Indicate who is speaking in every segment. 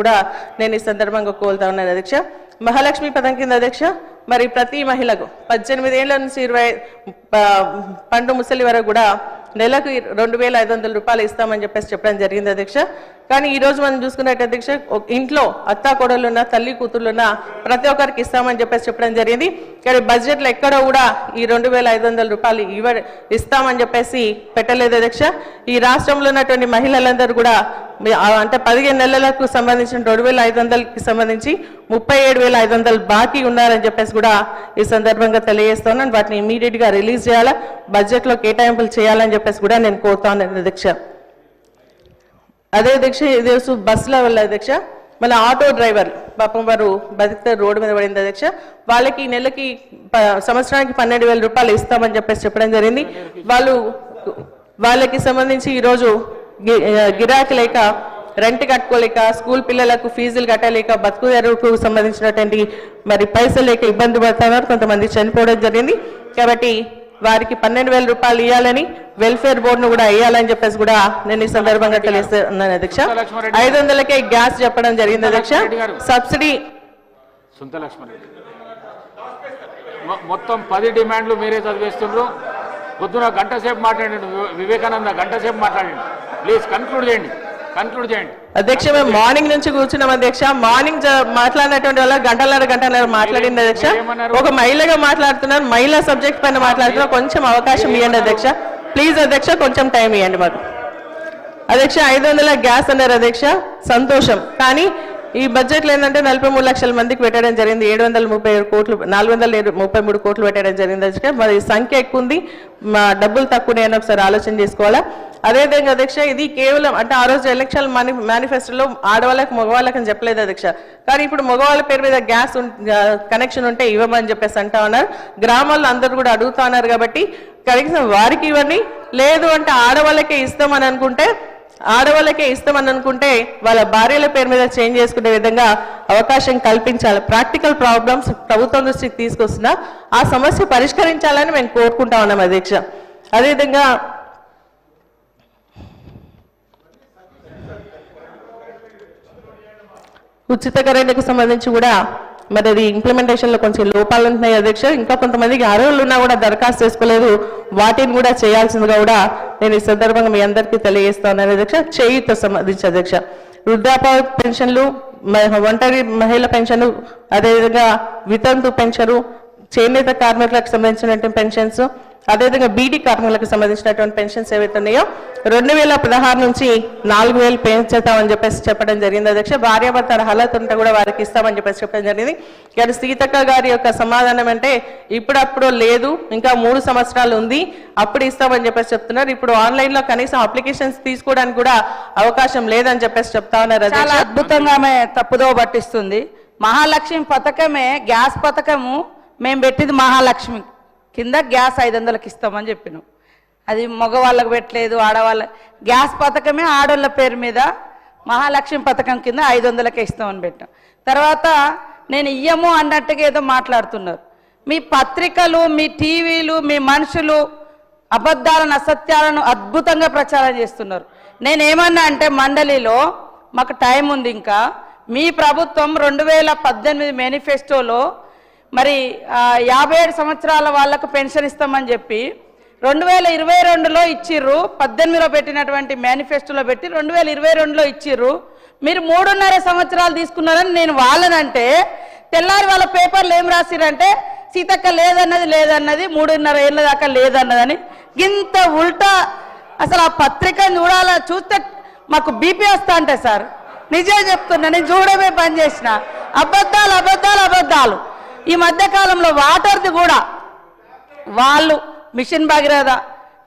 Speaker 1: కూడా నేను ఈ సందర్భంగా కోరుతా ఉన్నాను అధ్యక్ష. మహాలక్ష్మి పథకం కింద అధ్యక్ష మరి ప్రతి మహిళకు 18 ఏళ్ల నుంచి 20 పండు ముసలి వరకు కూడా నెలకు 2500 రూపాయలు ఇస్తామని చెప్పడం జరిగింది అధ్యక్ష. కానీ ఈ రోజు మనం చూసుకున్నట్టు అధ్యక్ష ఇంట్లో అత్తా కోడలున్న తల్లి కూతుర్లున్న ప్రతి ఒక్కరికి ఇస్తామని చెప్పడం జరిగింది. కానీ బడ్జెట్లో ఎక్కడ కూడా ఈ 2500 రూపాయలు ఇస్తామని పెట్టలేదు అధ్యక్ష. ఈ రాష్ట్రంలో ఉన్నటువంటి మహిళలందరూ కూడా అంటే 15 నెలలకు సంబంధించిన 2500కి సంబంధించి 37,500 బాకీ ఉన్నారని కూడా ఈ సందర్భంగా తెలియజేస్తున్నాను. వాటిని ఇమీడియట్ గా రిలీజ్ చేయాలా, బడ్జెట్ లో కేటాయింపులు చేయాలని కూడా నేను కోరుతాను అధ్యక్ష. అదే అధ్యక్ష ఇదే బస్సుల వల్ల అధ్యక్ష మన ఆటో డ్రైవర్ పాపం వారు బతికితే రోడ్డు మీద పడింది అధ్యక్ష. వాళ్ళకి నెలకి సంవత్సరానికి 12,000 రూపాయలు ఇస్తామని చెప్పడం జరిగింది. వాళ్ళకి సంబంధించి ఈరోజు గిరాకీ లేక రెంట్ కట్టుకోలేక స్కూల్ పిల్లలకు ఫీజులు కట్టలేక బతుకు తెరువుకు సంబంధించినటువంటి మరి పైసలు లేక ఇబ్బంది పడుతున్నారు. కొంతమంది చనిపోవడం జరిగింది. కాబట్టి వారికి 12,000 రూపాయలు ఇవ్వాలని వెల్ఫేర్ బోర్డును కూడా వేయాలని కూడా నేను ఈ సందర్భంగా తెలియజేస్తున్నాను అధ్యక్ష. 500కే గ్యాస్ చెప్పడం జరిగింది అధ్యక్ష. సబ్సిడీ
Speaker 2: మొత్తం 10 డిమాండ్లు మీరే చదివేస్తున్నారు. పొద్దున గంట సేపు మాట్లాడండి, వివేకానంద గంట సేపు మాట్లాడండి. ప్లీజ్ కన్క్లూడ్ చేయండి.
Speaker 1: అధ్యక్ష మేము మార్నింగ్ నుంచి కూర్చున్నాం అధ్యక్ష. మార్నింగ్ మాట్లాడినటువంటి వాళ్ళ గంటన్నర మాట్లాడింది అధ్యక్ష. ఒక మహిళగా మాట్లాడుతున్నారు, మహిళా సబ్జెక్ట్ పైన మాట్లాడుతున్నారు. కొంచెం అవకాశం ఇవ్వండి అధ్యక్ష, ప్లీజ్ అధ్యక్ష, కొంచెం టైం ఇవ్వండి మాకు అధ్యక్ష. 500 గ్యాస్ అన్నారు అధ్యక్ష, సంతోషం. కానీ ఈ బడ్జెట్లో ఏంటంటే 43 లక్షల మందికి పెట్టడం జరిగింది. 737 కోట్లు 433 కోట్లు పెట్టడం జరిగింది అధ్యక్ష. మరి సంఖ్య ఎక్కువ ఉంది, డబ్బులు తక్కువనే అని ఒకసారి ఆలోచన చేసుకోవాలా. అదేవిధంగా అధ్యక్ష ఇది కేవలం అంటే ఆ రోజు ఎలక్షన్ మేనిఫెస్టోలో ఆడవాళ్ళకి మగవాళ్ళకి అని చెప్పలేదు అధ్యక్ష. కానీ ఇప్పుడు మగవాళ్ళ పేరు మీద గ్యాస్ కనెక్షన్ ఉంటే ఇవ్వమని అంటా ఉన్నారు. గ్రామాల్లో అందరూ కూడా అడుగుతా ఉన్నారు. కాబట్టి కనీసం వారికి ఇవ్వండి, లేదు అంటే ఆడవాళ్ళకే ఇస్తామని అనుకుంటే వాళ్ళ భార్యల పేరు మీద చేంజ్ చేసుకునే విధంగా అవకాశం కల్పించాలి. ప్రాక్టికల్ ప్రాబ్లమ్స్ ప్రభుత్వం దృష్టికి తీసుకొస్తున్నా ఆ సమస్య పరిష్కరించాలని మేము కోరుకుంటా ఉన్నాం అధ్యక్ష. అదేవిధంగా ఉచిత కరెంటుకు సంబంధించి కూడా మరి అది ఇంప్లిమెంటేషన్ లో కొంచెం లోపాలు ఉంటున్నాయి అధ్యక్ష. ఇంకా కొంతమందికి అర్హులు ఉన్నా కూడా దరఖాస్తు చేసుకోలేదు, వాటిని కూడా చేయాల్సిందిగా కూడా నేను ఈ సందర్భంగా మీ అందరికీ తెలియజేస్తా ఉన్నాను అధ్యక్ష. చేయూత సంబంధించి అధ్యక్ష వృద్ధాప్య పెన్షన్లు, ఒంటరి మహిళ పెన్షన్లు, అదేవిధంగా వితంతు పెన్షన్లు, చేనేత కార్మికులకు సంబంధించినటువంటి పెన్షన్స్, అదేవిధంగా బీడీ కార్మికులకు సంబంధించినటువంటి పెన్షన్స్ ఏవైతే ఉన్నాయో 2016 నుంచి 4,000 పెంచుతామని చెప్పడం జరిగింది అధ్యక్ష. భార్యాభర్త అర్హత ఉంటే కూడా వారికి ఇస్తామని చెప్పడం జరిగింది. కానీ సీతక్క గారి యొక్క సమాధానం అంటే ఇప్పుడప్పుడు లేదు, ఇంకా 3 సంవత్సరాలు ఉంది, అప్పుడు ఇస్తామని చెప్తున్నారు. ఇప్పుడు ఆన్లైన్ లో కనీసం అప్లికేషన్స్ తీసుకోవడానికి కూడా అవకాశం లేదని చెప్తా ఉన్నారు.
Speaker 3: చాలా అద్భుతంగా ఆమె తప్పుదో పట్టిస్తుంది. మహాలక్ష్మి పథకమే గ్యాస్ పథకము మేము పెట్టింది మహాలక్ష్మి కింద గ్యాస్ 500కి ఇస్తామని చెప్పినాం. అది మగవాళ్ళకు పెట్టలేదు, ఆడవాళ్ళ గ్యాస్ పథకమే ఆడవాళ్ళ పేరు మీద మహాలక్ష్మి పథకం కింద 500కే ఇస్తామని పెట్టాం. తర్వాత నేను ఇయ్యము అన్నట్టుగా ఏదో మాట్లాడుతున్నారు. మీ పత్రికలు, మీ టీవీలు, మీ మనుషులు అబద్ధాలను అసత్యాలను అద్భుతంగా ప్రచారం చేస్తున్నారు. నేనేమన్నా అంటే మండలిలో మాకు టైం ఉంది, ఇంకా మీ ప్రభుత్వం 2018 మేనిఫెస్టోలో మరి 57 సంవత్సరాల వాళ్ళకు పెన్షన్ ఇస్తామని చెప్పి 2022లో ఇచ్చిర్రు, 18లో పెట్టినటువంటి మేనిఫెస్టోలో పెట్టి 2022లో ఇచ్చిర్రు. మీరు 3.5 సంవత్సరాలు తీసుకున్నారని నేను వాళ్ళనంటే తెల్లారి వాళ్ళ పేపర్లు ఏం రాసిరంటే సీతక్క లేదన్నది 3.5 ఏళ్ళ దాకా లేదన్నదని. ఇంత ఉల్టా అసలు ఆ పత్రికను చూస్తే మాకు బీపీ వస్తా అంటే సార్ నిజం చెప్తున్నా, నేను చూడమే పని చేసిన. అబద్ధాలు. ఈ మధ్యకాలంలో వాటర్ది కూడా వాళ్ళు మిషన్ భగీరథ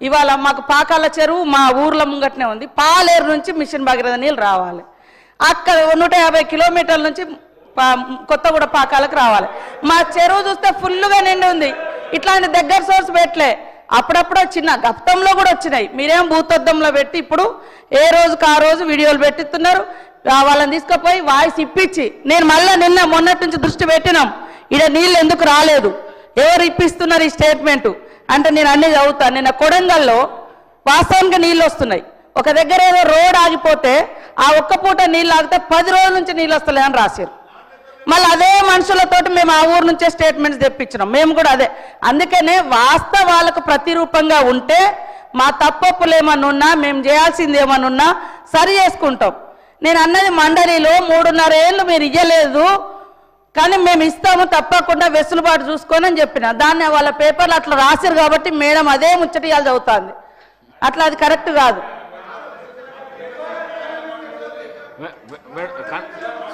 Speaker 3: ఇవాళ మాకు పాకాల చెరువు మా ఊర్ల ముంగట్నే ఉంది, పాలేరు నుంచి మిషన్ భగీరథ నీళ్ళు రావాలి, అక్కడ 150 కిలోమీటర్ల నుంచి కొత్తగూడ పాకాలకు రావాలి. మా చెరువు చూస్తే ఫుల్గా నిండి ఉంది. ఇట్లాంటి దగ్గర సోర్స్ పెట్టలే, అప్పుడప్పుడు చిన్న గప్తంలో కూడా వచ్చినాయి. మీరేం భూతద్దంలో పెట్టి ఇప్పుడు ఏ రోజుకు ఆ రోజు వీడియోలు పెట్టిస్తున్నారు. వాళ్ళని తీసుకుపోయి వాయిస్ ఇప్పించి నేను మళ్ళీ మొన్నటి నుంచి దృష్టి పెట్టినాం, ఇక్కడ నీళ్ళు ఎందుకు రాలేదు, ఎవరు ఇప్పిస్తున్నారు ఈ స్టేట్మెంటు అంటే నేను అన్ని చదువుతాను. నిన్న కొడంగల్లో వాస్తవానికి నీళ్ళు వస్తున్నాయి. ఒక దగ్గర ఏదో రోడ్ ఆగిపోతే ఆ ఒక్క పూట నీళ్ళు ఆగితే 10 రోజుల నుంచి నీళ్ళు వస్తలేదని రాశారు. మళ్ళీ అదే మనుషులతోటి మేము ఆ ఊరు నుంచే స్టేట్మెంట్స్ తెప్పించినాం. మేము కూడా అదే, అందుకనే వాస్తవాలకు ప్రతిరూపంగా ఉంటే మా తప్పప్పులు ఏమన్నా ఉన్నా, మేము చేయాల్సింది ఏమన్నా ఉన్నా సరి చేసుకుంటాం. నేను అన్నది మండలిలో 3.5 ఏళ్ళు మీరు ఇయ్యలేదు, కానీ మేము ఇస్తాము తప్పకుండా వెసులుబాటు చూసుకొని అని చెప్పిన. దాన్ని వాళ్ళ పేపర్లు అట్లా రాశారు కాబట్టి మేడం అదే ముచ్చట ఇవాళ చదువుతుంది. అట్లా అది కరెక్ట్ కాదు.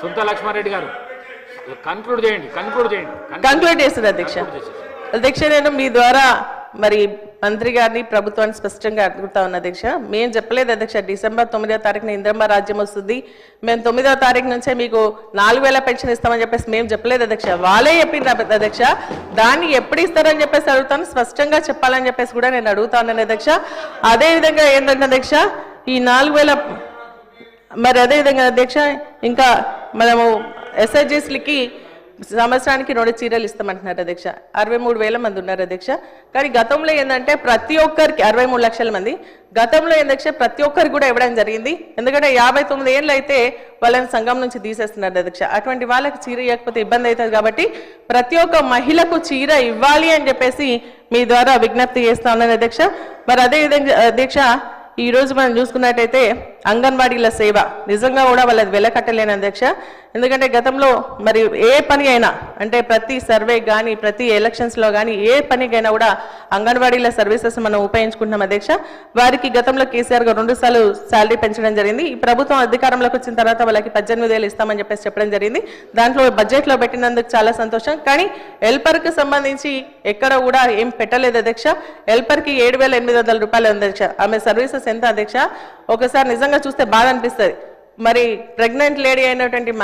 Speaker 2: సుంత లక్ష్మారెడ్డి గారు కంక్లూడ్ చేయండి.
Speaker 1: కంక్లూడ్ చేస్తుంది అధ్యక్ష. అధ్యక్ష, నేను మీ ద్వారా మరి మంత్రి గారిని ప్రభుత్వాన్ని స్పష్టంగా అడుగుతా ఉన్నా అధ్యక్ష. మేము చెప్పలేదు అధ్యక్ష, డిసెంబర్ 9వ తారీఖున ఇందిరమ్మ రాజ్యం వస్తుంది, మేము 9వ తారీఖు నుంచే మీకు 4000 పెన్షన్ ఇస్తామని చెప్పేసి మేము చెప్పలేదు అధ్యక్ష. వాళ్ళే చెప్పిండ్రు అధ్యక్ష. దాన్ని ఎప్పుడు ఇస్తారని చెప్పేసి అడుగుతాను, స్పష్టంగా చెప్పాలని చెప్పేసి కూడా నేను అడుగుతా ఉన్నాను అధ్యక్ష. అదేవిధంగా ఏంటంటే అధ్యక్ష, ఈ 4000 మరి అదేవిధంగా అధ్యక్ష, ఇంకా మనము ఎస్ఐజీస్లకి సంవత్సరానికి 2 చీరలు ఇస్తామంటున్నారు అధ్యక్ష. 63,000 మంది ఉన్నారు అధ్యక్ష. కానీ గతంలో ఏంటంటే ప్రతి ఒక్కరికి 63 లక్షల మంది, గతంలో ఏందక్ష ప్రతి ఒక్కరికి కూడా ఇవ్వడం జరిగింది. ఎందుకంటే 59 ఏళ్ళు అయితే వాళ్ళని సంఘం నుంచి తీసేస్తున్నారు అధ్యక్ష. అటువంటి వాళ్ళకి చీర ఇవ్వకపోతే ఇబ్బంది అవుతుంది కాబట్టి ప్రతి ఒక్క మహిళకు చీర ఇవ్వాలి అని చెప్పేసి మీ ద్వారా విజ్ఞప్తి చేస్తా ఉన్నాను అధ్యక్ష. మరి అదేవిధంగా అధ్యక్ష, ఈ రోజు మనం చూసుకున్నట్టయితే అంగన్వాడీల సేవ నిజంగా కూడా వాళ్ళది వెలకట్టలేని అధ్యక్ష. ఎందుకంటే గతంలో మరి ఏ పని అయినా అంటే ప్రతి సర్వే కానీ ప్రతి ఎలక్షన్స్లో కానీ ఏ పనికైనా కూడా అంగన్వాడీల సర్వీసెస్ మనం ఉపయోగించుకుంటున్నాం అధ్యక్ష. వారికి గతంలో కేసీఆర్ గారు 2 సార్లు శాలరీ పెంచడం జరిగింది. ఈ ప్రభుత్వం అధికారంలోకి వచ్చిన తర్వాత వాళ్ళకి 18,000 ఇస్తామని చెప్పేసి చెప్పడం జరిగింది. దాంట్లో బడ్జెట్లో పెట్టినందుకు చాలా సంతోషం. కానీ హెల్పర్కి సంబంధించి ఎక్కడ కూడా ఏం పెట్టలేదు అధ్యక్ష. హెల్పర్కి 7,800 రూపాయలు అధ్యక్ష. ఆమె సర్వీసెస్ ఎంత అధ్యక్ష? ఒకసారి నిజంగా చూస్తే బాధ అనిపిస్తుంది. మరి ప్రెగ్నెంట్ లేడీ అయినటువంటి